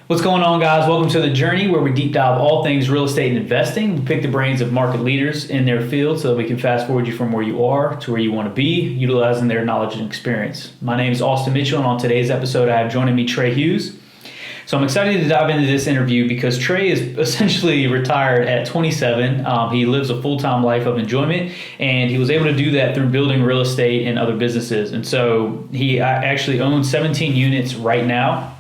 What's going on, guys? Welcome to The Journey, where we deep dive all things real estate and investing. We pick the brains of market leaders in their field so that we can fast forward you from where you are to where you want to be, utilizing their knowledge and experience. My name is Austin Mitchell, and on today's episode, I have joining me Trey Hughes. So I'm excited to dive into this interview because Trey is essentially retired at 27. He lives a full-time life of enjoyment, and he was able to do that through building real estate and other businesses. And so he actually owns 17 units right now.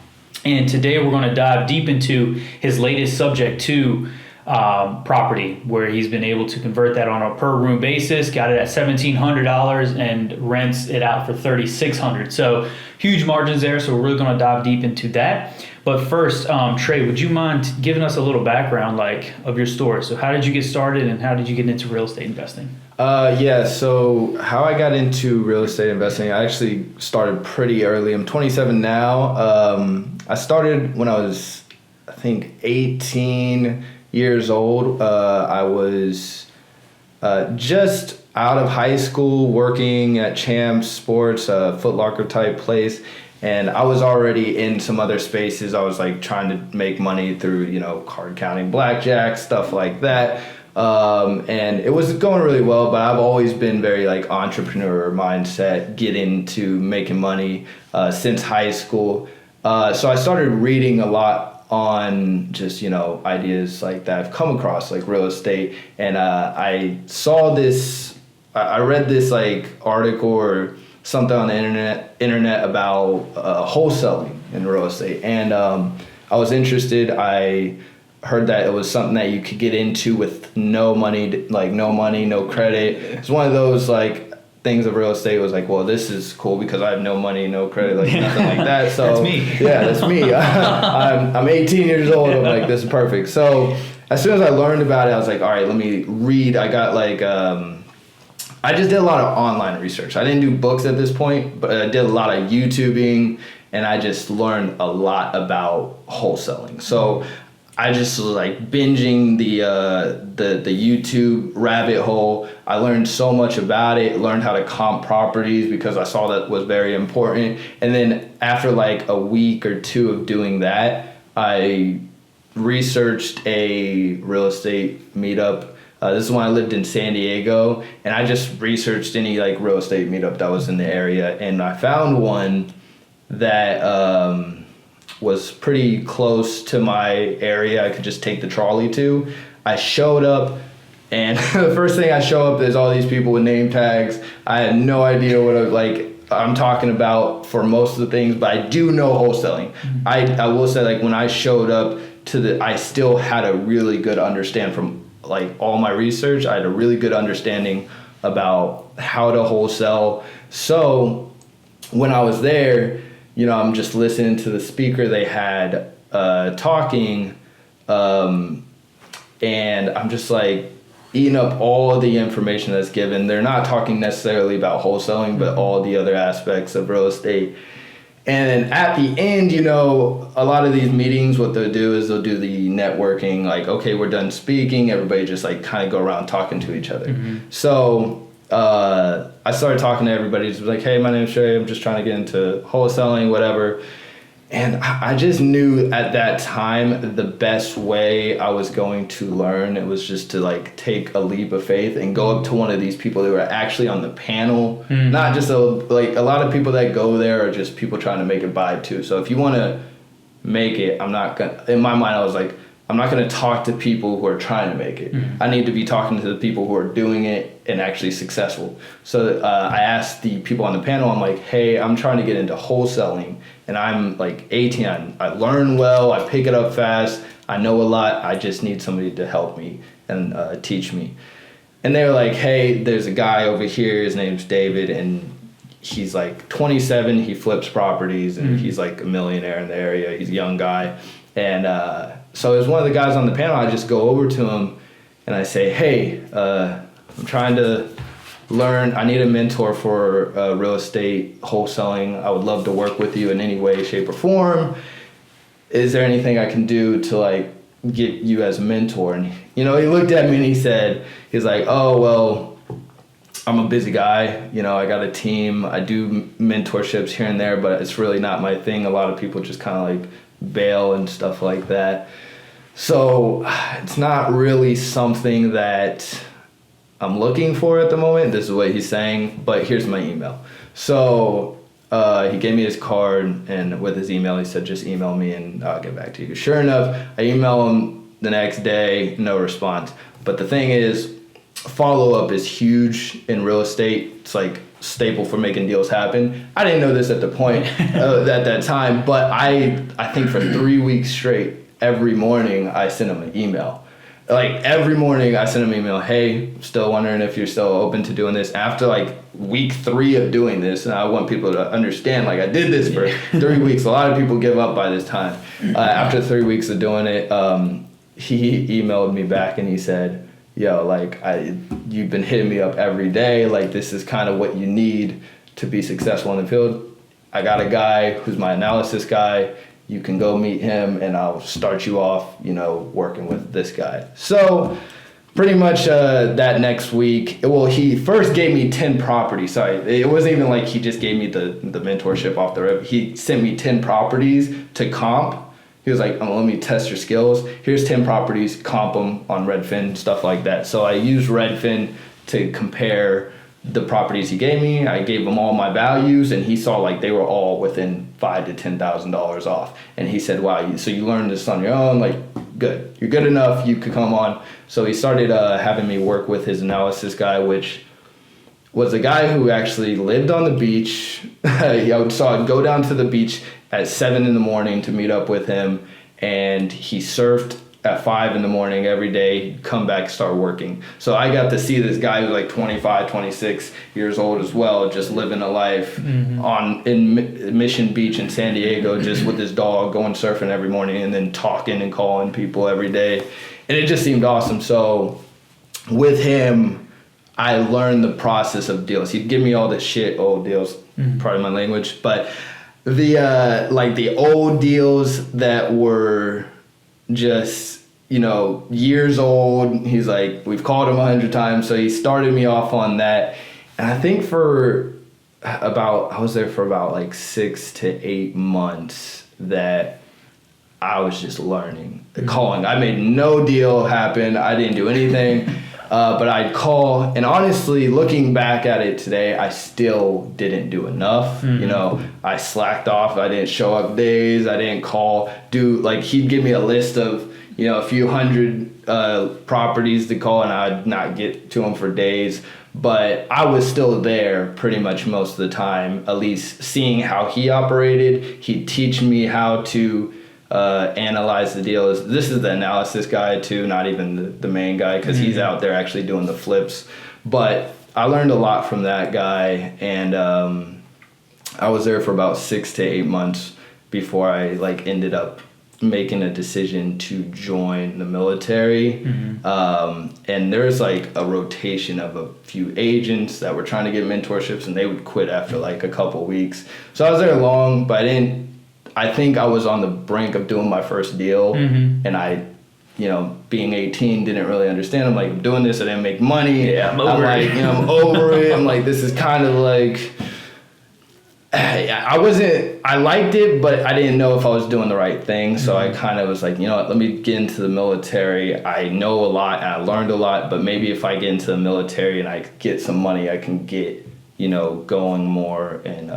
And today we're going to dive deep into his latest subject to property, where he's been able to convert that on a per room basis, got it at $1,700 and rents it out for $3,600. So huge margins there. So we're really going to dive deep into that. But first, Trey, would you mind giving us a little background of your story? So how did you get started and how did you get into real estate investing? So how I got into real estate investing, I actually started pretty early. I'm 27 now. I started when I was, I think, 18 years old. I was just out of high school working at Champs Sports, a Foot Locker type place. And I was already in some other spaces. I was trying to make money through, card counting, blackjack, stuff like that. And it was going really well, but I've always been very entrepreneur mindset, get into making money since high school. So I started reading a lot on just, ideas like that I've come across, like real estate. And I saw this, I read this article or something on the internet about wholesaling in real estate. And I was interested. I heard that it was something that you could get into with no money, no credit. It's one of those things of real estate was well, this is cool because I have no money, no credit, nothing like that. So that's me. Yeah, that's me. I'm 18 years old. I'm this is perfect. So as soon as I learned about it, I was all right, let me read. I got I just did a lot of online research. I didn't do books at this point, but I did a lot of YouTubing, and I just learned a lot about wholesaling. So I just was binging the YouTube rabbit hole. I learned so much about it, learned how to comp properties because I saw that was very important. And then after a week or two of doing that, I researched a real estate meetup. This is when I lived in San Diego, and I just researched any real estate meetup that was in the area, and I found one that was pretty close to my area. I could just take the trolley to. I showed up, and the first thing I show up is all these people with name tags. I had no idea what I'm talking about for most of the things, but I do know wholesaling. Mm-hmm. I will say when I showed up I still had a really good understanding from all my research. I had a really good understanding about how to wholesale. So when I was there, I'm just listening to the speaker they had talking, and I'm just eating up all the information that's given. They're not talking necessarily about wholesaling, but all the other aspects of real estate. And then at the end, a lot of these meetings, what they'll do is they'll do the networking, okay, we're done speaking, everybody just kind of go around talking to each other. Mm-hmm. So I started talking to everybody, just hey, my name's Trey, I'm just trying to get into wholesaling, whatever. And I just knew at that time the best way I was going to learn, it was just to take a leap of faith and go up to one of these people that were actually on the panel. Mm-hmm. Not just a lot of people that go there are just people trying to make it vibe too. So if you want to make it, I'm not gonna, in my mind I was I'm not going to talk to people who are trying to make it. Mm-hmm. I need to be talking to the people who are doing it and actually successful. So I asked the people on the panel, I'm hey, I'm trying to get into wholesaling, and I'm 18. I learn well, I pick it up fast, I know a lot, I just need somebody to help me and teach me. And they were hey, there's a guy over here, his name's David, and he's 27, he flips properties, and he's a millionaire in the area, he's a young guy. And so as one of the guys on the panel, I just go over to him and I say, hey, I'm trying to learn. I need a mentor for real estate wholesaling. I would love to work with you in any way, shape, or form. Is there anything I can do to get you as a mentor? And he looked at me and he said, oh, well, I'm a busy guy. I got a team. I do mentorships here and there, but it's really not my thing. A lot of people just kind of bail and stuff like that. So it's not really something that I'm looking for at the moment. This is what he's saying, but here's my email. So he gave me his card, and with his email, he said, just email me and I'll get back to you. Sure enough, I email him the next day, no response. But the thing is, follow-up is huge in real estate. It's like staple for making deals happen. I didn't know this at the point at that time, but I think for 3 weeks straight, every morning I sent him an email. Like every morning I sent him an email, hey, still wondering if you're still open to doing this. After like week 3 of doing this, and I want people to understand, like I did this for 3 weeks. A lot of people give up by this time. After 3 weeks of doing it, he emailed me back and he said, yo, like you've been hitting me up every day. Like this is kind of what you need to be successful in the field. I got a guy who's my analysis guy. You can go meet him and I'll start you off, working with this guy. So pretty much that next week, well, he first gave me 10 properties. Sorry, it wasn't even like he just gave me the mentorship off the rip. He sent me 10 properties to comp. He was like, let me test your skills. Here's 10 properties, comp them on Redfin, stuff like that. So I used Redfin to compare the properties he gave me. I gave him all my values, and he saw like they were all within $5,000 to $10,000 off. And he said, wow, so you learned this on your own? Like, good. You're good enough. You could come on. So he started having me work with his analysis guy, which was a guy who actually lived on the beach. I'd go down to the beach at 7 a.m. to meet up with him, and he surfed at 5 a.m. every day, come back, start working. So I got to see this guy who's like 25, 26 years old as well, just living a life in Mission Beach in San Diego, just with his dog, going surfing every morning and then talking and calling people every day. And it just seemed awesome. So with him, I learned the process of deals. He'd give me all this shit, old deals, pardon my language, but the old deals that were just, years old. He's like, we've called him 100 times. So he started me off on that. And I think I was there for about like 6 to 8 months that I was just learning, calling. I made no deal happen. I didn't do anything. But I'd call, and honestly, looking back at it today, I still didn't do enough. I slacked off. I didn't show up days. I didn't call. He'd give me a list of, a few hundred properties to call, and I'd not get to them for days. But I was still there pretty much most of the time, at least seeing how he operated. He'd teach me how to analyze the deals. This is the analysis guy too, not even the main guy, because he's out there actually doing the flips. But I learned a lot from that guy, and I was there for about 6 to 8 months before I ended up making a decision to join the military. And there's a rotation of a few agents that were trying to get mentorships, and they would quit after a couple weeks. So I was there long, but I think I was on the brink of doing my first deal, and I, being 18, didn't really understand. I'm like, I'm doing this, I didn't make money. Yeah, I'm over it. I'm over it. I'm like, this is kind of I liked it, but I didn't know if I was doing the right thing. So I kind of was like, let me get into the military. I know a lot and I learned a lot, but maybe if I get into the military and I get some money, I can get going more and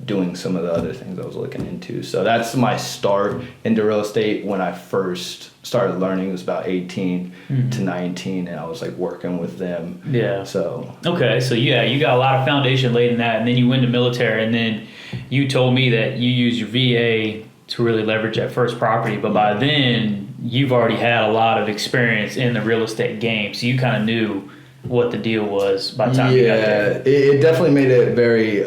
doing some of the other things I was looking into. So that's my start into real estate. When I first started learning, it was about 18 to 19, and I was working with them. Yeah. So. Okay. So yeah, you got a lot of foundation laid in that, and then you went to military, and then you told me that you used your VA to really leverage that first property, but by then you've already had a lot of experience in the real estate game, so you kind of knew what the deal was by the time you got there. It definitely made it very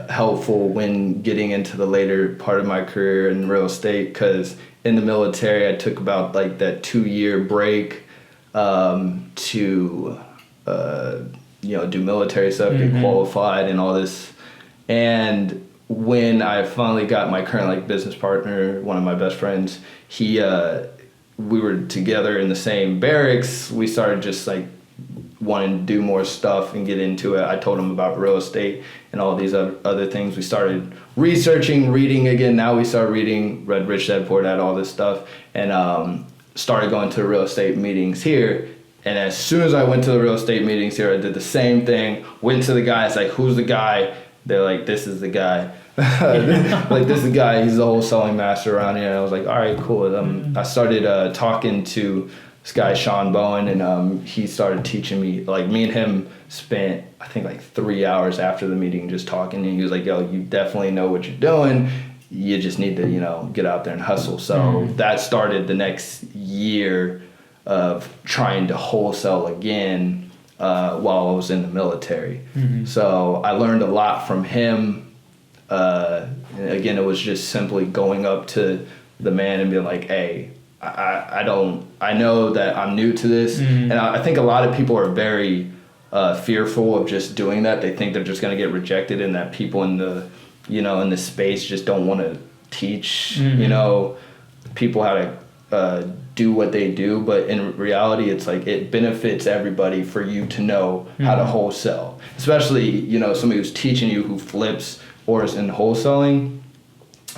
helpful when getting into the later part of my career in real estate, because in the military I took about that 2-year break to do military stuff, get qualified and all this. And when I finally got my current business partner, one of my best friends, we were together in the same barracks. We started just wanting to do more stuff and get into it. I told him about real estate and all these other things. We started researching, reading again. Now we start reading, read Rich Dad Poor Dad, all this stuff, and started going to real estate meetings here. And as soon as I went to the real estate meetings here, I did the same thing. Went to the guy. It's like, who's the guy? They're like, this is the guy. Like, this is the guy. He's the wholesaling master around here. And I was like, all right, cool. I started talking to this guy, Sean Bowen, and he started teaching me. Like, me and him spent, I think, like 3 hours after the meeting just talking. And he was like, yo, you definitely know what you're doing. You just need to, you know, get out there and hustle. So that started the next year of trying to wholesale again while I was in the military. So I learned a lot from him. Again, it was just simply going up to the man and being like, hey, I know that I'm new to this. And I think a lot of people are very fearful of just doing that. They think they're just going to get rejected, and that people in the, you know, in the space just don't want to teach, you know, people how to do what they do. But in reality, it's like, it benefits everybody for you to know how to wholesale, especially, you know, somebody who's teaching you who flips or is in wholesaling,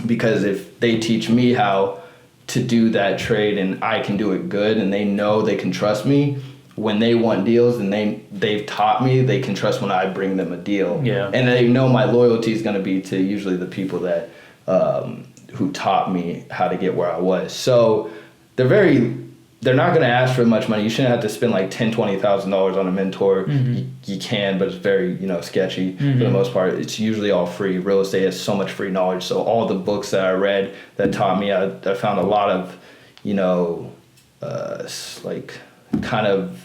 because if they teach me how to do that trade and I can do it good, and they know they can trust me when they want deals, and they've taught me they can trust when I bring them a deal. And they know my loyalty is going to be to usually the people that who taught me how to get where I was. So they're not going to ask for much money. You shouldn't have to spend like $10,000-$20,000 on a mentor. You can, but it's very, you know, sketchy for the most part. It's usually all free. Real estate has so much free knowledge. So all the books that I read that taught me, I found a lot of, you know, like kind of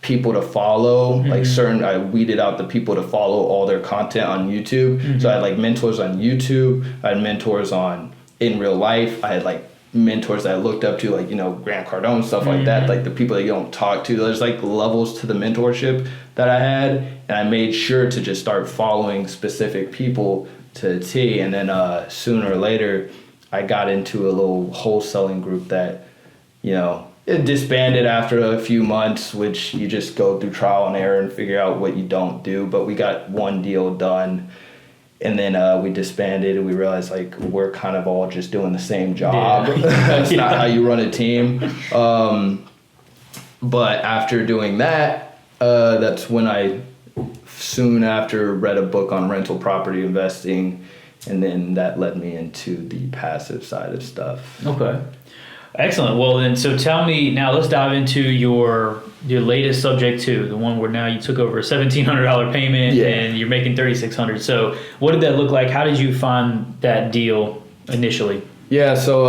people to follow. Like I weeded out the people to follow all their content on YouTube. So I had like mentors on YouTube. I had mentors in real life. I had like mentors that I looked up to, like, you know, Grant Cardone, stuff like that, like the people that you don't talk to. There's like levels to the mentorship that I had, and I made sure to just start following specific people to a T. And then sooner or later, I got into a little wholesaling group that, you know, it disbanded after a few months, which you just go through trial and error and figure out what you don't do. But we got one deal done. And then we disbanded, and we realized, like, we're kind of all just doing the same job. That's not how you run a team. But after doing that, that's when I soon after read a book on rental property investing, and then that led me into the passive side of stuff. Okay. Excellent. Well, then, so tell me now. Let's dive into your latest subject too, the one where now you took over a $1,700 payment and you're making $3,600. So, what did that look like? How did you find that deal initially? Yeah. So,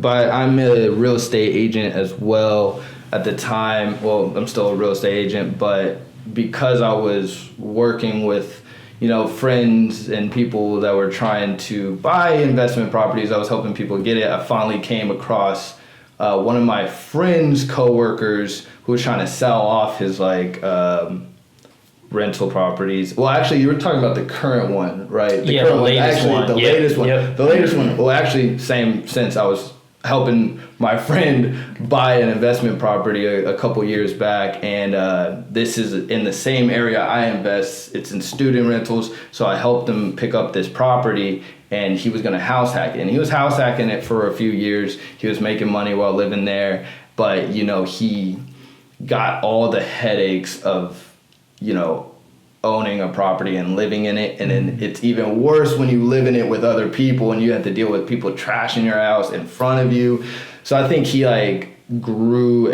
I'm a real estate agent as well at the time. Well, I'm still a real estate agent, but because I was working with, you know, friends and people that were trying to buy investment properties, I was helping people get it. I finally came across one of my friend's coworkers who was trying to sell off his like rental properties. Well, actually, you were talking about the current one, right? The current latest one. The latest one. The latest one. Well, actually, same since I was helping my friend buy an investment property a couple years back, and this is in the same area I invest. It's in student rentals, so I helped him pick up this property, and he was going to house hack it. And he was house hacking it for a few years. He was making money while living there, but, you know, he got all the headaches of, you know, owning a property and living in it. And then it's even worse when you live in it with other people and you have to deal with people trashing your house in front of you. So I think he like grew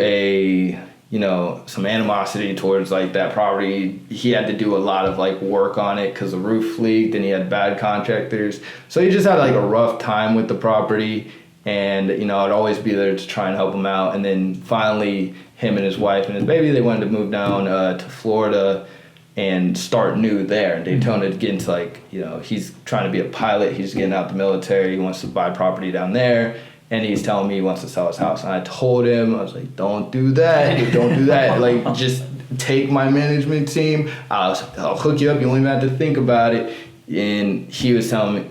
some animosity towards like that property. He had to do a lot of like work on it because the roof leaked and he had bad contractors. So he just had like a rough time with the property. And, you know, I'd always be there to try and help him out. And then finally, him and his wife and his baby, they wanted to move down to Florida and start new there. And Daytona to get into like, you know, he's trying to be a pilot. He's getting out the military. He wants to buy property down there. And he's telling me he wants to sell his house. And I told him, I was like, don't do that. Don't do that. Like, just take my management team. I'll hook you up. You don't even have to think about it. And he was telling me,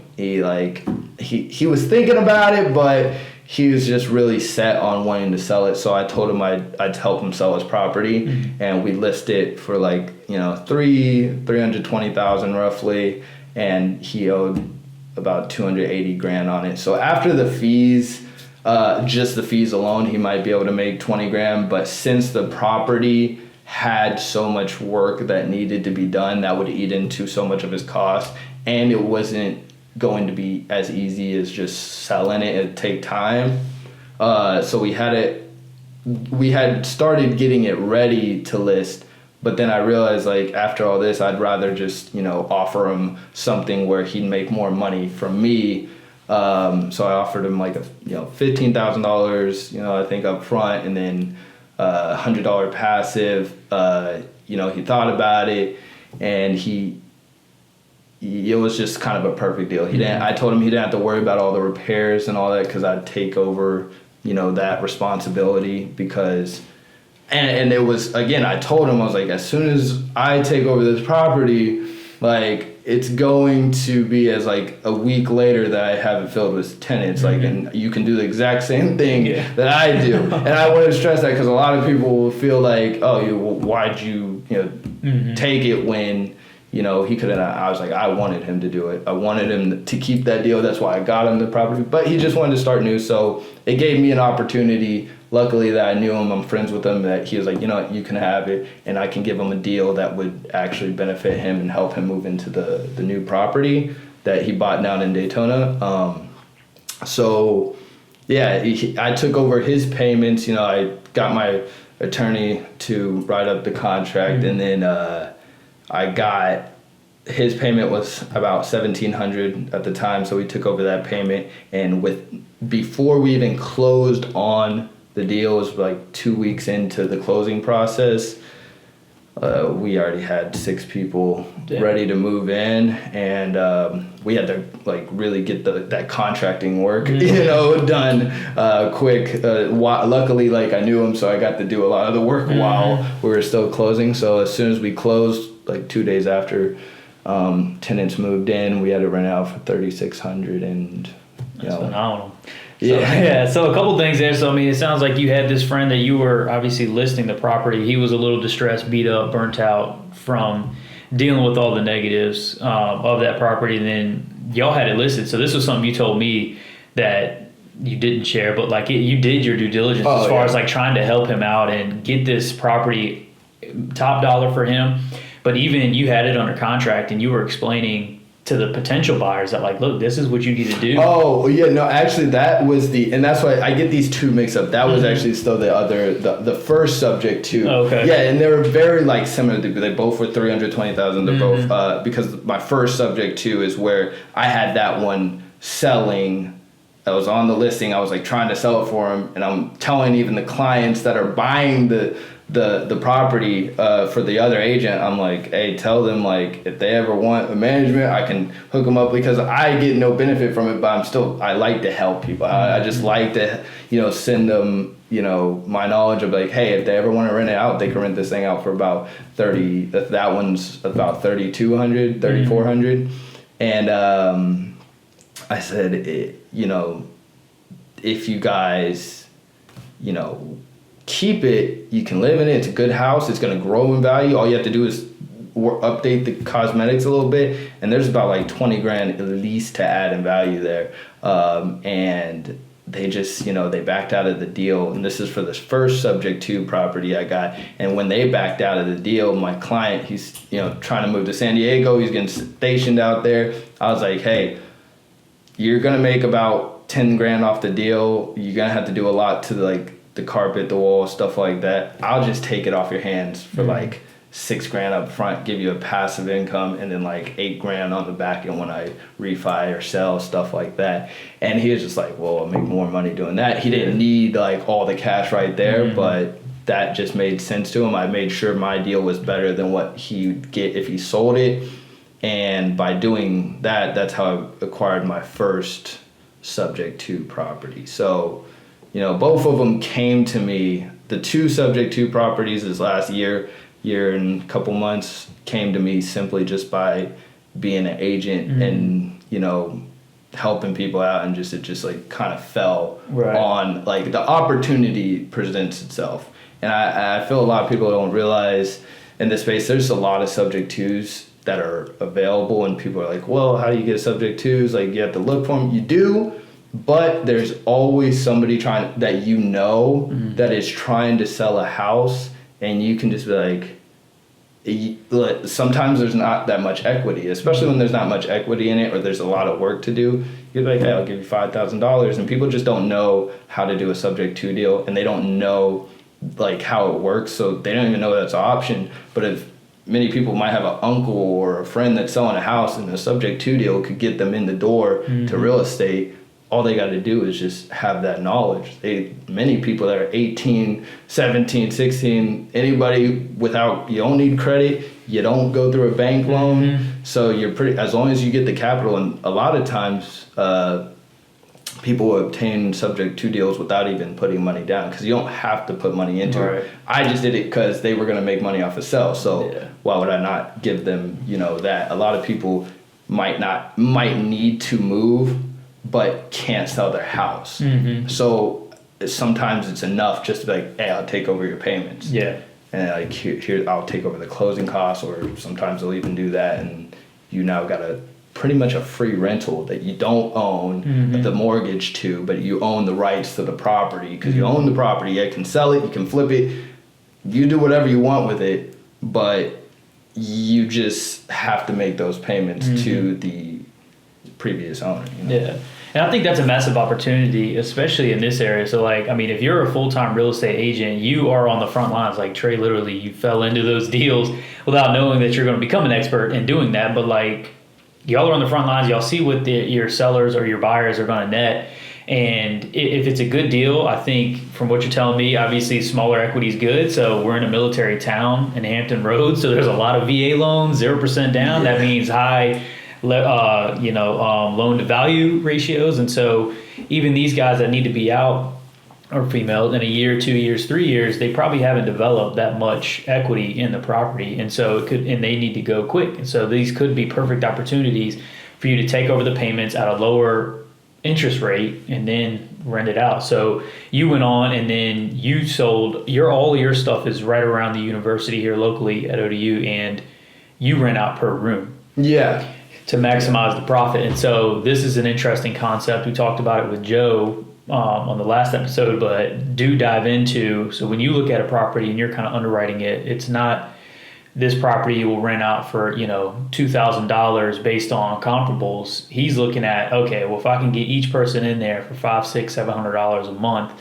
he was thinking about it, but he was just really set on wanting to sell it. So I told him I'd help him sell his property, and we list it for like, you know, $320,000 roughly, and he owed about 280 grand on it. So after the fees, just the fees alone, he might be able to make 20 grand. But since the property had so much work that needed to be done, that would eat into so much of his cost, and it wasn't going to be as easy as just selling it. It'd take time. So we had started getting it ready to list, but then I realized, like, after all this, I'd rather just, you know, offer him something where he'd make more money from me. So I offered him like $15,000, you know, I think up front, and then $100 passive. You know, he thought about it, and it was just kind of a perfect deal. I told him he didn't have to worry about all the repairs and all that, because I'd take over, you know, that responsibility. Because, and it was, again, I told him, I was like, as soon as I take over this property, like, it's going to be as like a week later that I have it filled with tenants, like, and you can do the exact same thing that I do. And I want to stress that, because a lot of people will feel like, oh, why'd you take it when, you know, he couldn't. I was like, I wanted him to do it. I wanted him to keep that deal. That's why I got him the property. But he just wanted to start new, so it gave me an opportunity. Luckily that I knew him, I'm friends with him, that he was like, you know what, you can have it, and I can give him a deal that would actually benefit him and help him move into the new property that he bought down in Daytona. So yeah, I took over his payments. You know, I got my attorney to write up the contract, and then I got, his payment was about $1,700 at the time, so we took over that payment. And before we even closed on the deal, was like 2 weeks into the closing process, we already had 6 people ready to move in, and we had to like really get that contracting work, you know, done quick. Luckily, like, I knew him, so I got to do a lot of the work while we were still closing. So as soon as we closed, like 2 days after, tenants moved in, we had to rent it out for $3,600, and that's phenomenal. So a couple things there. So I mean, it sounds like you had this friend that you were obviously listing the property. He was a little distressed, beat up, burnt out from dealing with all the negatives of that property, and then y'all had it listed. So this was something you told me that you didn't share, but like you did your due diligence as far as like trying to help him out and get this property top dollar for him. But even you had it under contract, and you were explaining to the potential buyers that, like, look, this is what you need to do. Oh, yeah, no, actually that was and that's why I get these two mixed up. That was actually still the first subject too. Okay. Yeah, and they were very like similar. They both were $320,000. They're both, because my first subject too is where I had that one selling. I was on the listing. I was like trying to sell it for him, and I'm telling even the clients that are buying the property for the other agent, I'm like, hey, tell them, like, if they ever want a management, I can hook them up, because I get no benefit from it, but I like to help people. I just like to, you know, send them, you know, my knowledge of like, hey, if they ever want to rent it out, they can rent this thing out for about that one's about $3,200, $3,400. And I said, you know, if you guys, you know, keep it, you can live in it. It's a good house. It's going to grow in value. All you have to do is update the cosmetics a little bit, and there's about like 20 grand at least to add in value there. And they just, you know, they backed out of the deal. And this is for this first subject to property I got. And when they backed out of the deal, my client, he's, you know, trying to move to San Diego. He's getting stationed out there. I was like, hey, you're going to make about 10 grand off the deal. You're going to have to do a lot to the carpet, the wall, stuff like that. I'll just take it off your hands for like 6 grand up front, give you a passive income, and then like 8 grand on the back end when I refi or sell, stuff like that. And he was just like, well, I'll make more money doing that. He didn't need like all the cash right there, but that just made sense to him. I made sure my deal was better than what he'd get if he sold it. And by doing that, that's how I acquired my first subject to property. So, you know, both of them came to me. The 2 subject to properties this last year and a couple months came to me simply just by being an agent and, you know, helping people out, and it just like kind of fell Right. on, like, the opportunity presents itself. And I feel a lot of people don't realize in this space there's a lot of subject twos that are available, and people are like, well, how do you get a subject twos? Like, you have to look for them. You do, but there's always somebody that that is trying to sell a house, and you can just be like, sometimes there's not that much equity, especially when there's not much equity in it, or there's a lot of work to do. You're like, hey, I'll give you $5,000, and people just don't know how to do a subject to deal, and they don't know like how it works, so they don't even know that's an option. But if many people might have an uncle or a friend that's selling a house, and a subject to deal could get them in the door to real estate, all they got to do is just have that knowledge. Many people that are 18, 17, 16, anybody you don't need credit, you don't go through a bank loan, so you're as long as you get the capital. And a lot of times people obtain subject to deals without even putting money down, because you don't have to put money into it. I just did it because they were going to make money off a sale, so why would I not give them, that? A lot of people might need to move but can't sell their house. So sometimes it's enough just to be like, hey, I'll take over your payments. Yeah. And like, here I'll take over the closing costs, or sometimes they'll even do that, and you now got pretty much a free rental that you don't own the mortgage to, but you own the rights to the property, because you own the property. You can sell it, you can flip it, you do whatever you want with it, but you just have to make those payments to the previous owner. Yeah. And I think that's a massive opportunity, especially in this area. So, like, I mean, if you're a full-time real estate agent, you are on the front lines. Like Trey, literally, you fell into those deals without knowing that you're going to become an expert in doing that. But, like, y'all are on the front lines. Y'all see what your sellers or your buyers are going to net. And if it's a good deal, I think from what you're telling me, obviously smaller equity is good. So we're in a military town in Hampton Roads. So there's a lot of VA loans, 0% down. That means high loan to value ratios. And so even these guys that need to be out, or female, in a year, 2 years, 3 years, they probably haven't developed that much equity in the property. And so and they need to go quick. And so these could be perfect opportunities for you to take over the payments at a lower interest rate and then rent it out. So you went on and then you sold all of your stuff is right around the university here locally at ODU, and you rent out per room. Yeah. To maximize the profit. And so this is an interesting concept. We talked about it with Joe on the last episode, but do dive into, so when you look at a property and you're kind of underwriting it, it's not this property will rent out for, $2,000 based on comparables. He's looking at, okay, well, if I can get each person in there for $500, $600, $700 a month,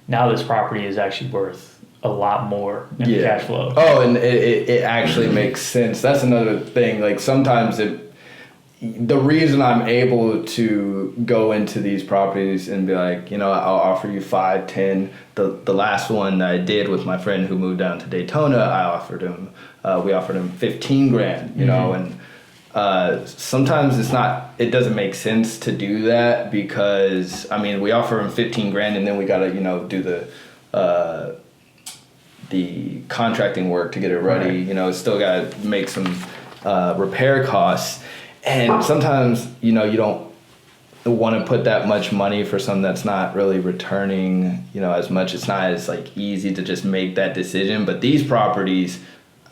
now this property is actually worth a lot more in cash flow. Oh, and it actually makes sense. That's another thing. Like, sometimes the reason I'm able to go into these properties and be like, I'll offer you 5, 10. The last one that I did with my friend who moved down to Daytona, we offered him 15 grand, and sometimes it doesn't make sense to do that, because we offer him 15 grand and then we gotta, do the contracting work to get it ready. Right. Still gotta make some repair costs. And sometimes, you don't want to put that much money for something that's not really returning, as much. It's not as easy to just make that decision. But these properties,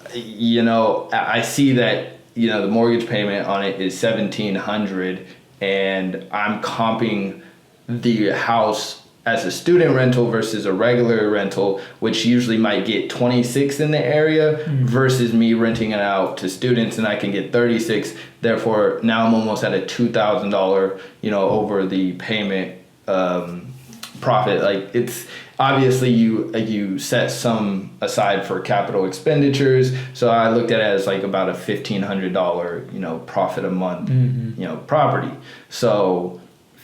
I see that, the mortgage payment on it is $1,700, and I'm comping the house as a student rental versus a regular rental, which usually might get 26 in the area, versus me renting it out to students and I can get 36. Therefore, now I'm almost at a $2,000, over the payment profit. Like, it's obviously you set some aside for capital expenditures. So I looked at it as about a $1,500, profit a month, property. So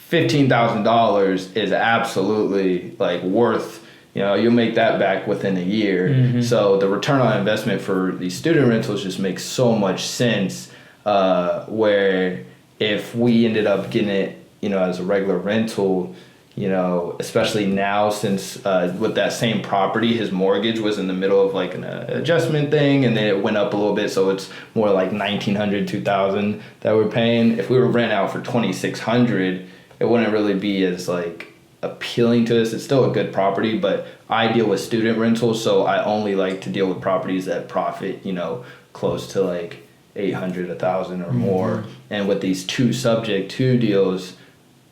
$15,000 is absolutely worth, you'll make that back within a year. So the return on investment for these student rentals just makes so much sense, where if we ended up getting it, as a regular rental, you know, especially now since with that same property, his mortgage was in the middle of like an adjustment thing, and then it went up a little bit, so it's more like $1,900, $2,000 that we're paying. If we were renting out for $2,600, it wouldn't really be as like appealing to us. It's still a good property, but I deal with student rentals, so I only like to deal with properties that profit, you know, close to like 800, 1,000 or more. And with these 2 subject to deals,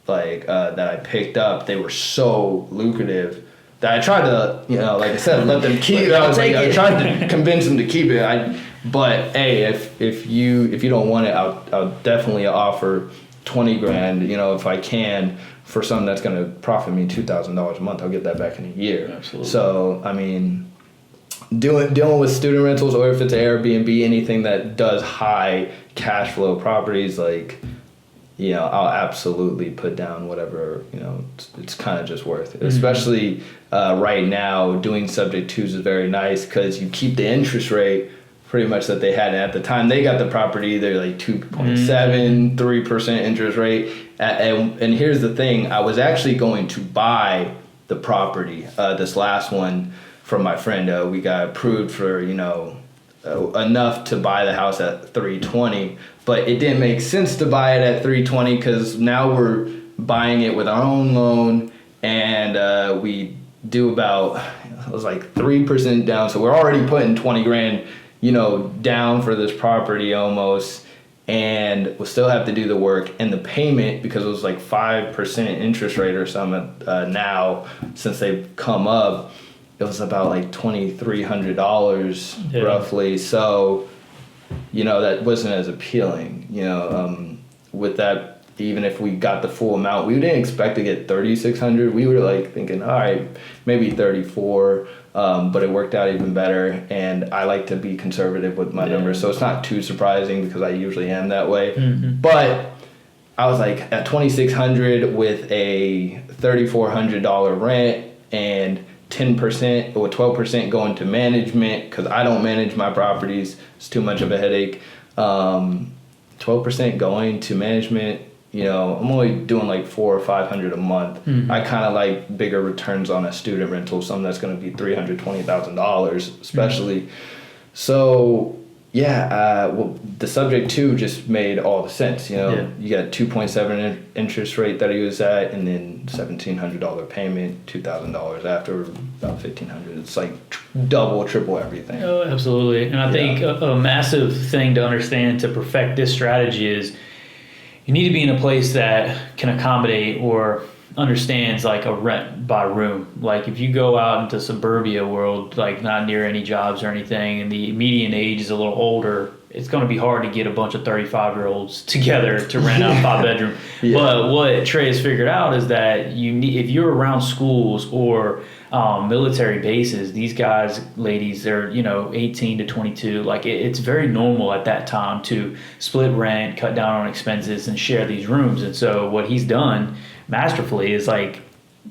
like that I picked up, they were so lucrative that I tried to, you know, like I said, let them keep it. I tried to convince them to keep it. But hey, if you don't want it, I'll definitely offer $20,000, you know, if I can, for something that's going to profit me $2,000 a month. I'll get that back in a year. Absolutely. So I mean, dealing with student rentals, or if it's Airbnb, anything that does high cash flow properties, like, you know, I'll absolutely put down whatever, you know, it's kind of just worth it. Especially right now, doing subject twos is very nice because you keep the interest rate pretty much that they had at the time they got the property. They're like 2.7, 3% interest rate. And here's the thing, I was actually going to buy the property, this last one, from my friend. We got approved for, you know, enough to buy the house at 320, but it didn't make sense to buy it at 320 because now we're buying it with our own loan, and we do about, it was like 3% down, so we're already putting $20,000, you know, down for this property almost, and we'll still have to do the work. And the payment, because it was like 5% interest rate or something now since they've come up, it was about like $2,300 roughly. So, you know, that wasn't as appealing, you know. With that, even if we got the full amount, we didn't expect to get $3,600. We were like thinking, all right, maybe 34, but it worked out even better. And I like to be conservative with my numbers, so it's not too surprising because I usually am that way. But I was like, at $2,600 with a $3,400 rent and 10% or 12% going to management, because I don't manage my properties, it's too much of a headache. 12% going to management, you know, I'm only doing like $400 or $500 a month. I kind of like bigger returns on a student rental, something that's going to be $320,000 especially. So yeah, well, the subject to just made all the sense, you know. You got 2.7 interest rate that he was at, and then $1,700 payment, $2,000 after, about $1,500. It's like double, triple everything. Oh, absolutely. And I think a massive thing to understand to perfect this strategy is you need to be in a place that can accommodate or understands like a rent by room. Like if you go out into suburbia world, like not near any jobs or anything, and the median age is a little older, it's going to be hard to get a bunch of 35-year-olds together to rent out 5-bedroom. But what Trey has figured out is that you need, if you're around schools or military bases, these guys, ladies, they're, you know, 18 to 22. Like it's very normal at that time to split rent, cut down on expenses, and share these rooms. And so what he's done masterfully is like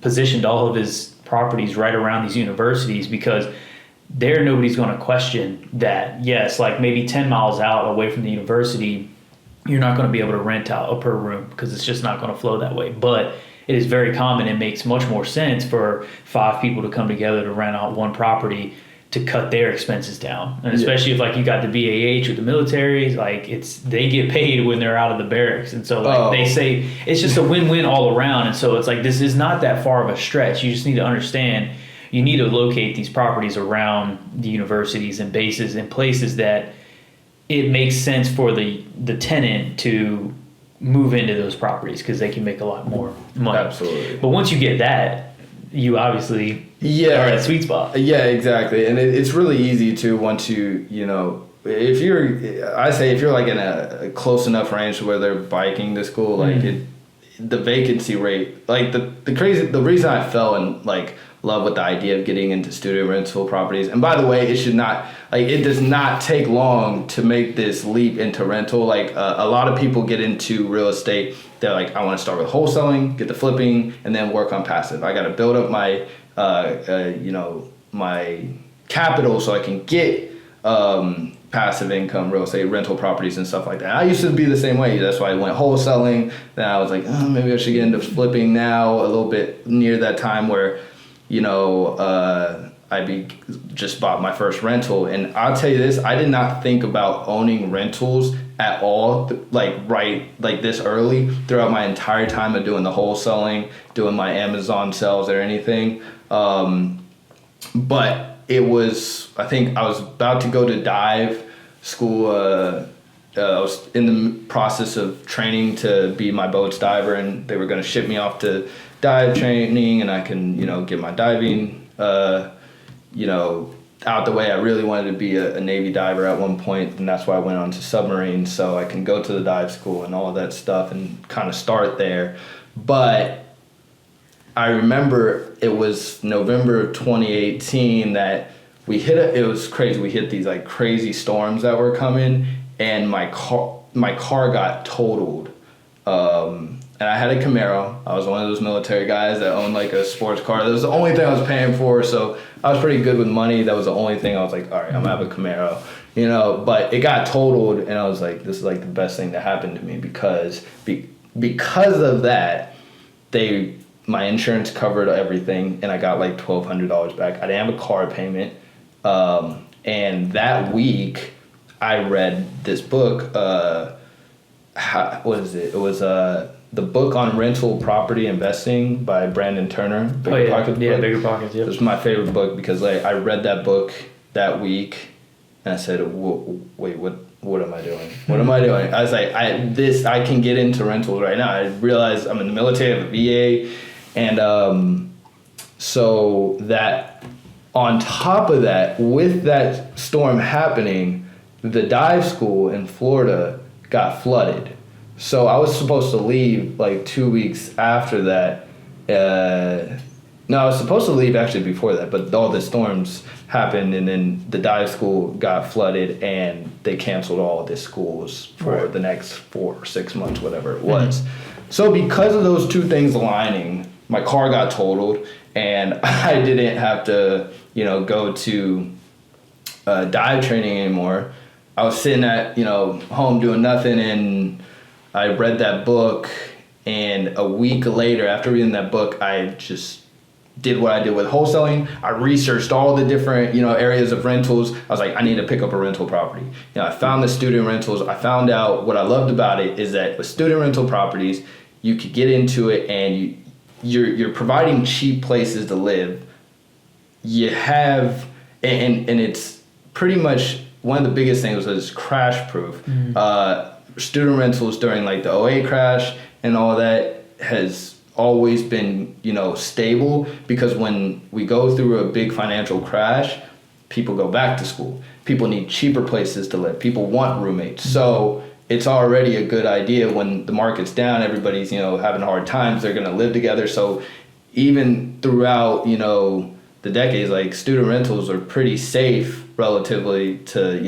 positioned all of his properties right around these universities, because there nobody's going to question that. Yes, like maybe 10 miles out away from the university, you're not going to be able to rent out a per room because it's just not going to flow that way. But it is very common. It makes much more sense for 5 people to come together to rent out one property to cut their expenses down. And especially if like you got the BAH with the military, like they get paid when they're out of the barracks. And so like they say it's just a win-win all around. And so it's like, this is not that far of a stretch. You just need to understand, you need to locate these properties around the universities and bases and places that it makes sense for the tenant to move into those properties because they can make a lot more money. Absolutely. But once you get that, you obviously are at a sweet spot. Yeah, exactly. And it's really easy to want to, you know, if you're like in a close enough range where they're biking to school, like the vacancy rate, like the reason I fell in like love with the idea of getting into student rental properties. And by the way, it does not take long to make this leap into rental. Like a lot of people get into real estate, they're like, I want to start with wholesaling, get the flipping, and then work on passive. I got to build up my, my capital so I can get passive income, real estate, rental properties and stuff like that. I used to be the same way. That's why I went wholesaling. Then I was like, oh, maybe I should get into flipping now, a little bit near that time where, just bought my first rental. And I'll tell you this, I did not think about owning rentals at all, like this early throughout my entire time of doing the wholesaling, doing my Amazon sales or anything. But it was, I think I was about to go to dive school. I was in the process of training to be my boat's diver, and they were going to ship me off to dive training, and I can, get my diving, out the way. I really wanted to be a Navy diver at one point, and that's why I went on to submarines, so I can go to the dive school and all that stuff and kind of start there. But I remember it was November of 2018 that it was crazy. We hit these like crazy storms that were coming, and my car got totaled. And I had a Camaro. I was one of those military guys that owned like a sports car. That was the only thing I was paying for, so I was pretty good with money. That was the only thing I was like, all right, I'm gonna have a Camaro, but it got totaled, and I was like, this is like the best thing that happened to me because of that, my insurance covered everything, and I got like $1,200 back. I didn't have a car payment. And that week, I read this book. What is it? It was the book on rental property investing by Brandon Turner. BiggerPockets. Yeah, BiggerPockets. Yep. It was my favorite book because I read that book that week, and I said, "Wait, what am I doing? What am I doing?" I was like, I can get into rentals right now. I realized I'm in the military, I have a VA, and so that on top of that, with that storm happening, the dive school in Florida got flooded. So I was supposed to leave like 2 weeks after that. No, I was supposed to leave actually before that, but all the storms happened, and then the dive school got flooded, and they canceled all the schools for the next 4 or 6 months, whatever it was. Mm-hmm. So because of those two things aligning, my car got totaled, and I didn't have to, go to dive training anymore. I was sitting at, home doing nothing, and I read that book, and a week later, after reading that book, I just did what I did with wholesaling. I researched all the different, areas of rentals. I was like, I need to pick up a rental property. I found the student rentals. I found out what I loved about it is that with student rental properties, you could get into it, and you're providing cheap places to live. You have, and it's pretty much one of the biggest things was crash proof. Mm-hmm. Student rentals during like the '08 crash and all that has always been, stable, because when we go through a big financial crash, people go back to school. People need cheaper places to live. People want roommates. Mm-hmm. So it's already a good idea when the market's down, everybody's, having hard times, they're going to live together. So even throughout, the decades, like student rentals are pretty safe relatively to,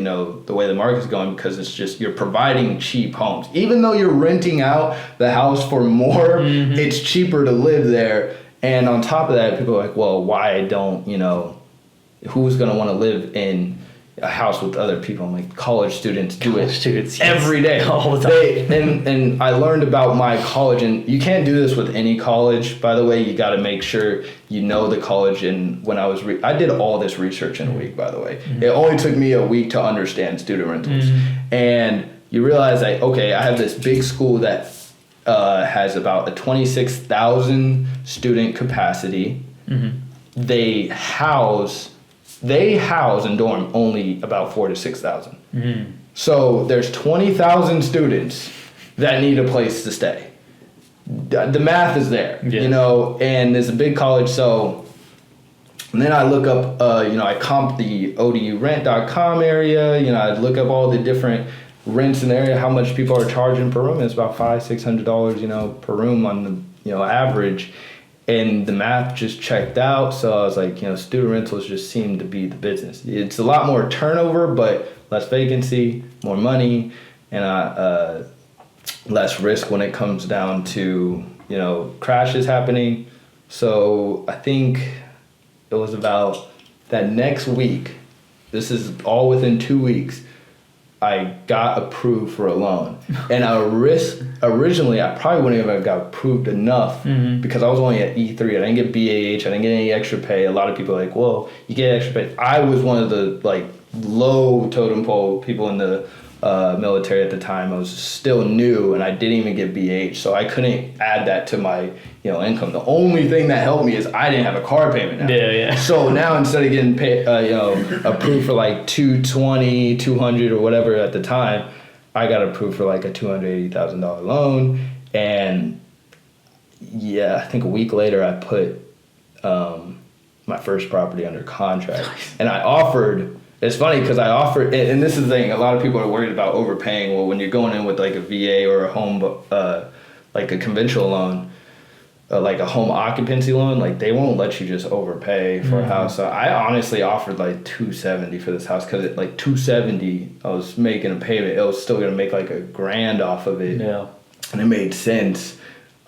the way the market's going, because it's just, you're providing cheap homes. Even though you're renting out the house for more, mm-hmm. it's cheaper to live there. And on top of that, people are like, well, why don't, who's going to want to live in a house with other people? I'm like, college students do it every day. All the time. And I learned about my college, and you can't do this with any college, by the way. You got to make sure you know the college. And when I was, I did all this research in a week, by the way. Mm-hmm. It only took me a week to understand student rentals. Mm-hmm. And you realize, like, okay, I have this big school that has about a 26,000 student capacity. Mm-hmm. They house and dorm only about 4,000 to 6,000. Mm-hmm. So there's 20,000 students that need a place to stay. The math is there, and it's a big college. So, and then I look up, I comp the odurent.com area. I look up all the different rents in the area, how much people are charging per room. It's about $500-$600, per room on the, average. And the math just checked out, so I was like, student rentals just seem to be the business. It's a lot more turnover, but less vacancy, more money, and less risk when it comes down to, crashes happening. So I think it was about that next week, this is all within 2 weeks, I got approved for a loan. And originally, I probably wouldn't have got approved enough because I was only at E3. I didn't get BAH. I didn't get any extra pay. A lot of people are like, well, you get extra pay. I was one of the like low totem pole people in the military at the time. I was still new and I didn't even get BH, so I couldn't add that to my income. The only thing that helped me is I didn't have a car payment now. Yeah. So now instead of getting paid, approved for like 220, 200 or whatever at the time, I got approved for like a $280,000 loan. And yeah, I think a week later I put my first property under contract. And I offered. It's funny because I offered, and this is the thing, a lot of people are worried about overpaying. Well, when you're going in with like a VA or a home, like a conventional loan, like a home occupancy loan, like they won't let you just overpay for a house. So I honestly offered like $270 for this house because at like $270, I was making a payment. It was still gonna make like $1,000 off of it. Yeah. And it made sense.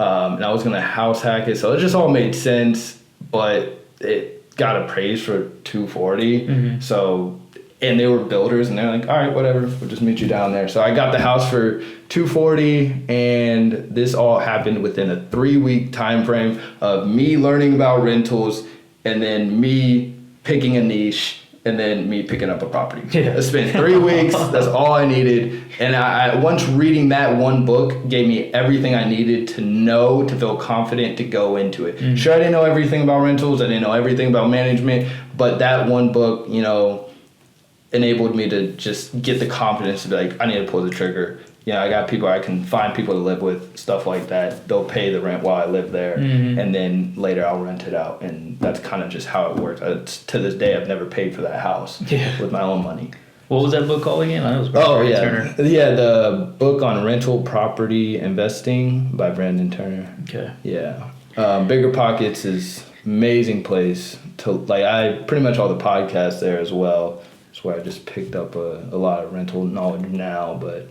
And I was gonna house hack it, so it just all made sense. But it got appraised for $240. So. And they were builders, and they're like, all right, whatever, we'll just meet you down there. So I got the house for $240, and this all happened within a 3-week time frame of me learning about rentals, and then me picking a niche, and then me picking up a property. Yeah. I spent 3 weeks. That's all I needed. And I once reading that one book gave me everything I needed to know, to feel confident to go into it. Sure, I didn't know everything about rentals. I didn't know everything about management, but that one book, enabled me to just get the confidence to be like, I need to pull the trigger. I got people, I can find people to live with, stuff like that. They'll pay the rent while I live there, and then later I'll rent it out. And that's kind of just how it works. To this day, I've never paid for that house with my own money. What was that book called again? I was Turner. Yeah, the book on rental property investing by Brandon Turner. Okay. Yeah. BiggerPockets is amazing place to, like, I pretty much all the podcasts there as well. Where I just picked up a lot of rental knowledge now, but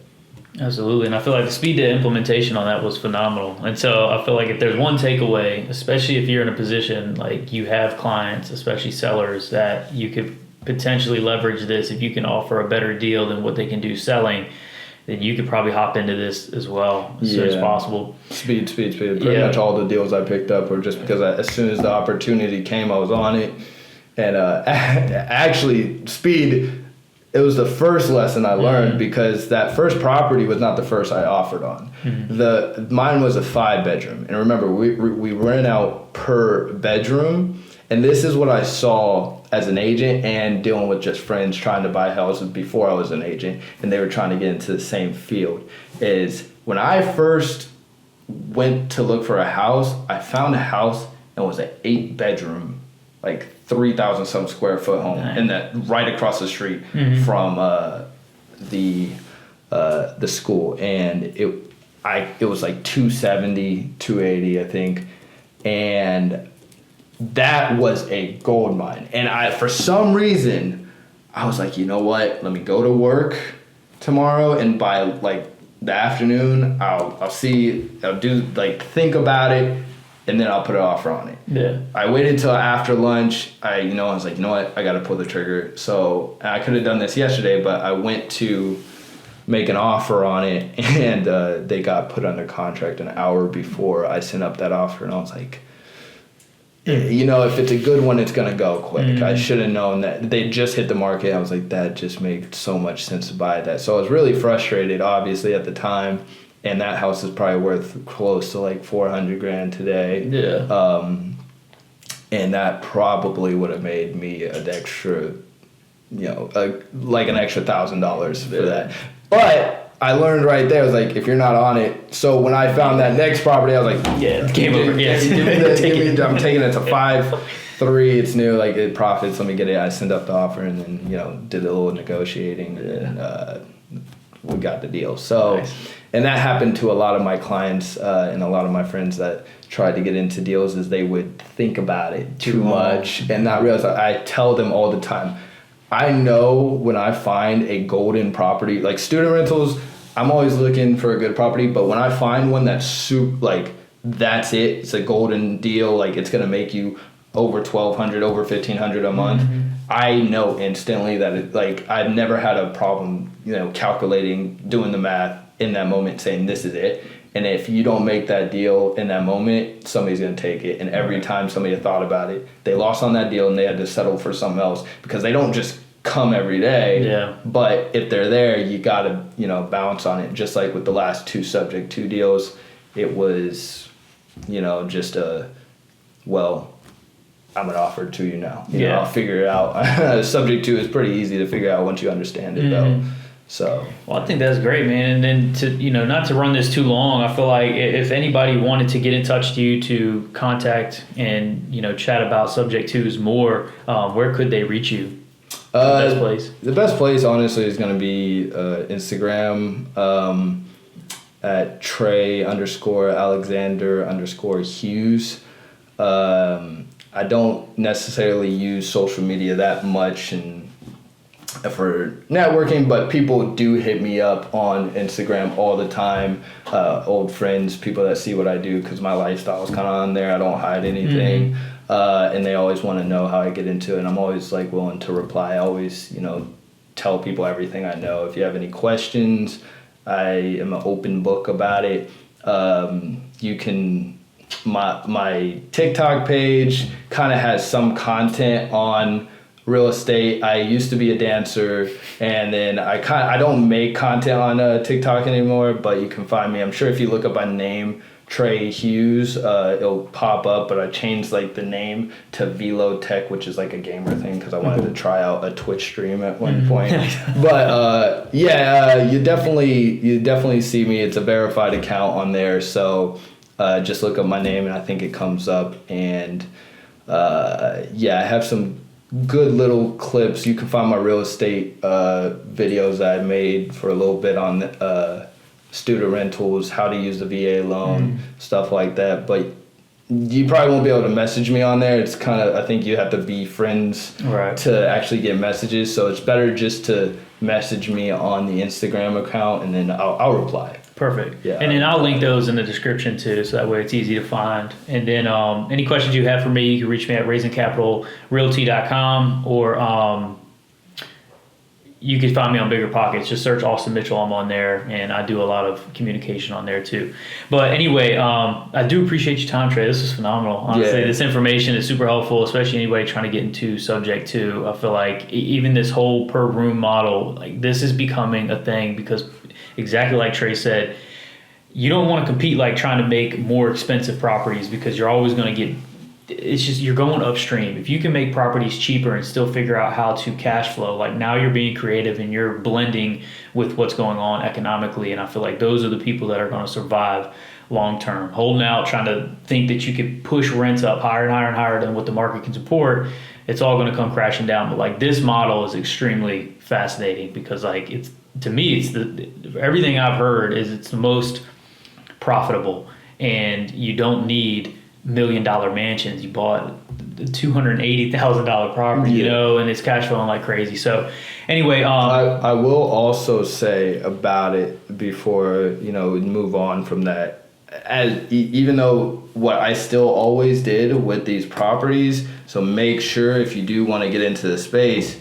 absolutely. And I feel like the speed to implementation on that was phenomenal. And so I feel like if there's one takeaway, especially if you're in a position like you have clients, especially sellers, that you could potentially leverage this. If you can offer a better deal than what they can do selling, then you could probably hop into this as well as soon as possible. Speed. Pretty much all the deals I picked up were just because as soon as the opportunity came, I was on it. And actually, speed, it was the first lesson I learned because that first property was not the first I offered on. Mine was a 5-bedroom. And remember, we rent out per bedroom. And this is what I saw as an agent and dealing with just friends trying to buy houses before I was an agent. And they were trying to get into the same field. Is when I first went to look for a house, I found a house and it was an 8-bedroom, like 3,000 some square foot home, and that right across the street from the school, and it was like 270, 280, I think, and that was a gold mine. And for some reason, I was like, you know what? Let me go to work tomorrow, and by like the afternoon, I'll do like think about it. And then I'll put an offer on it. Yeah. I waited until after lunch. I was like, you know what? I got to pull the trigger. So I could have done this yesterday, but I went to make an offer on it, and they got put under contract an hour before I sent up that offer. And I was like, if it's a good one, it's going to go quick. I should have known that. They just hit the market. I was like, that just made so much sense to buy that. So I was really frustrated, obviously, at the time. And that house is probably worth close to like $400,000 today. Yeah. And that probably would have made me an extra, like an extra $1,000 for that. But I learned right there, I was like, if you're not on it. So when I found that next property, I was like, game over. Yes. I'm taking it to 5.3. It's new, like it profits. Let me get it. I sent up the offer and then did a little negotiating and we got the deal. So. Nice. And that happened to a lot of my clients and a lot of my friends that tried to get into deals, is they would think about it too much and not realize. I tell them all the time, I know when I find a golden property, like student rentals, I'm always looking for a good property, but when I find one that's that's it, it's a golden deal, like it's going to make you over 1,200, over 1,500 a month, I know instantly that I've never had a problem, calculating, doing the math in that moment, saying this is it. And if you don't make that deal in that moment, somebody's going to take it. And every time somebody thought about it, they lost on that deal and they had to settle for something else, because they don't just come every day. Yeah. But if they're there, you got to, bounce on it. Just like with the last 2 subject to deals, it was, just I'm going to offer it to you now. I'll figure it out. Subject to is pretty easy to figure out once you understand it, though. So. Well, I think that's great, man. And then to, not to run this too long, I feel like if anybody wanted to get in touch with you to contact and, chat about subject twos more, where could they reach you? The best place? The best place, honestly, is going to be Instagram at Trey_Alexander_Hughes. I don't necessarily use social media that much and for networking, but people do hit me up on Instagram all the time. Old friends, people that see what I do, because my lifestyle is kind of on there. I don't hide anything. And they always want to know how I get into it. And I'm always willing to reply. I always, tell people everything I know. If you have any questions, I am an open book about it. You can, my TikTok page kind of has some content on real estate. I used to be a dancer, and then I don't make content on TikTok anymore, but you can find me. I'm sure if you look up my name, Trey Hughes, it'll pop up, but I changed the name to Velo Tech, which is a gamer thing, because I wanted to try out a Twitch stream at one point. But you definitely see me. It's a verified account on there, so just look up my name and I think it comes up. And I have some good little clips. You can find my real estate videos that I made for a little bit on student rentals, how to use the VA loan, stuff like that. But you probably won't be able to message me on there. It's kind of, I think you have to be friends to actually get messages. So it's better just to message me on the Instagram account, and then I'll reply. Perfect. Yeah. And then I'll link those in the description too, so that way it's easy to find. And then any questions you have for me, you can reach me at raisingcapitalrealty.com, or you can find me on BiggerPockets. Just search Austin Mitchell. I'm on there, and I do a lot of communication on there too. But anyway, I do appreciate your time, Trey. This is phenomenal. Honestly, this information is super helpful, especially anybody trying to get into subject to. I feel like even this whole per room model, this is becoming a thing, because exactly like Trey said, you don't want to compete trying to make more expensive properties, because you're always going to get, it's just, you're going upstream. If you can make properties cheaper and still figure out how to cash flow, now you're being creative and you're blending with what's going on economically. And I feel like those are the people that are going to survive long term. Holding out, trying to think that you could push rents up higher and higher and higher than what the market can support, it's all going to come crashing down. But this model is extremely fascinating, because it's, to me, it's everything I've heard is it's the most profitable, and you don't need $1 million mansions. You bought the $280,000 property, and it's cash flowing like crazy. So anyway, I will also say about it before we move on from that, even though what I still always did with these properties, so make sure if you do want to get into the space,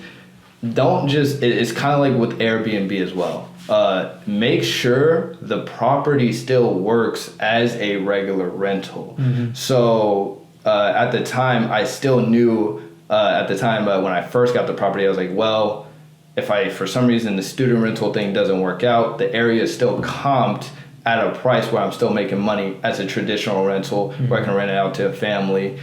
don't just, it's kind of like with Airbnb as well. Make sure the property still works as a regular rental. So at the time, I still knew, when I first got the property, I was like, well, if for some reason the student rental thing doesn't work out, the area is still comped at a price where I'm still making money as a traditional rental, where I can rent it out to a family.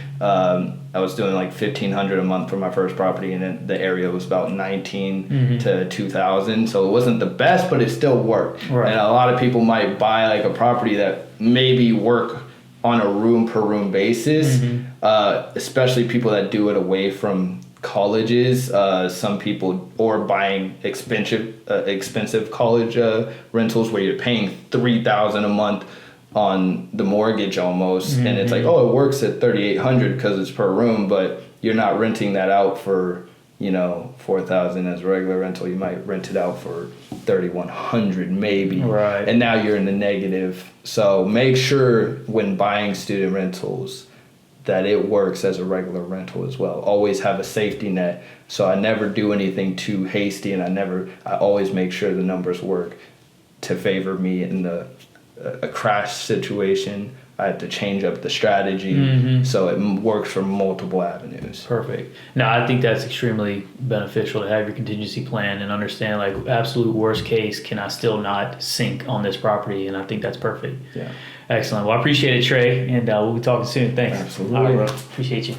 I was doing $1,500 a month for my first property, and then the area was about 19 to 2,000. So it wasn't the best, but it still worked. Right. And a lot of people might buy a property that maybe work on a room per room basis, especially people that do it away from colleges. Some people, or buying expensive college rentals where you're paying $3,000 a month on the mortgage almost, and it's it works at $3,800 because it's per room, but you're not renting that out for $4,000 as a regular rental. You might rent it out for $3,100 maybe, right? And now you're in the negative. So make sure when buying student rentals that it works as a regular rental as well. Always have a safety net, so I never do anything too hasty, and I always make sure the numbers work to favor me in a crash situation. I have to change up the strategy so it works from multiple avenues. Perfect. Now, I think that's extremely beneficial to have your contingency plan and understand, like, absolute worst case, can I still not sink on this property? And I think that's perfect. Yeah. Excellent. Well, I appreciate it, Trey, and we'll be talking soon. Thanks. Absolutely. All right, bro. Appreciate you.